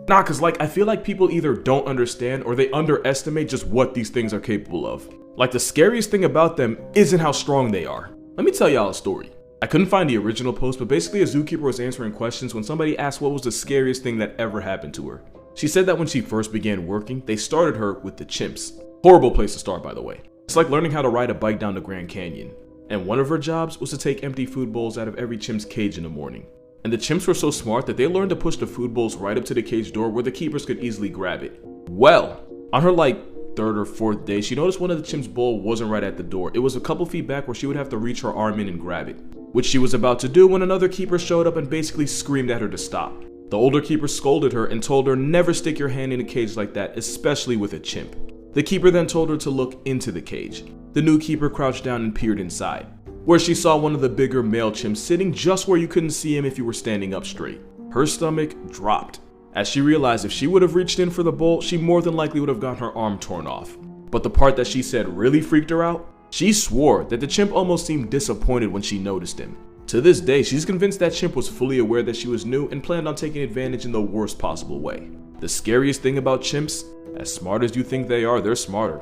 Nah, cause like, I feel like people either don't understand or they underestimate just what these things are capable of. Like, the scariest thing about them isn't how strong they are. Let me tell y'all a story. I couldn't find the original post, but basically a zookeeper was answering questions when somebody asked what was the scariest thing that ever happened to her. She said that when she first began working, they started her with the chimps. Horrible place to start, by the way. It's like learning how to ride a bike down the Grand Canyon. And one of her jobs was to take empty food bowls out of every chimp's cage in the morning. And the chimps were so smart that they learned to push the food bowls right up to the cage door where the keepers could easily grab it. Well, on her third or fourth day, she noticed one of the chimps' bowl wasn't right at the door. It was a couple feet back where she would have to reach her arm in and grab it, which she was about to do when another keeper showed up and basically screamed at her to stop. The older keeper scolded her and told her never stick your hand in a cage like that, especially with a chimp. The keeper then told her to look into the cage. The new keeper crouched down and peered inside, where she saw one of the bigger male chimps sitting just where you couldn't see him if you were standing up straight. Her stomach dropped, as she realized if she would have reached in for the bowl, she more than likely would have gotten her arm torn off. But the part that she said really freaked her out, she swore that the chimp almost seemed disappointed when she noticed him. To this day, she's convinced that chimp was fully aware that she was new and planned on taking advantage in the worst possible way. The scariest thing about chimps, as smart as you think they are, they're smarter.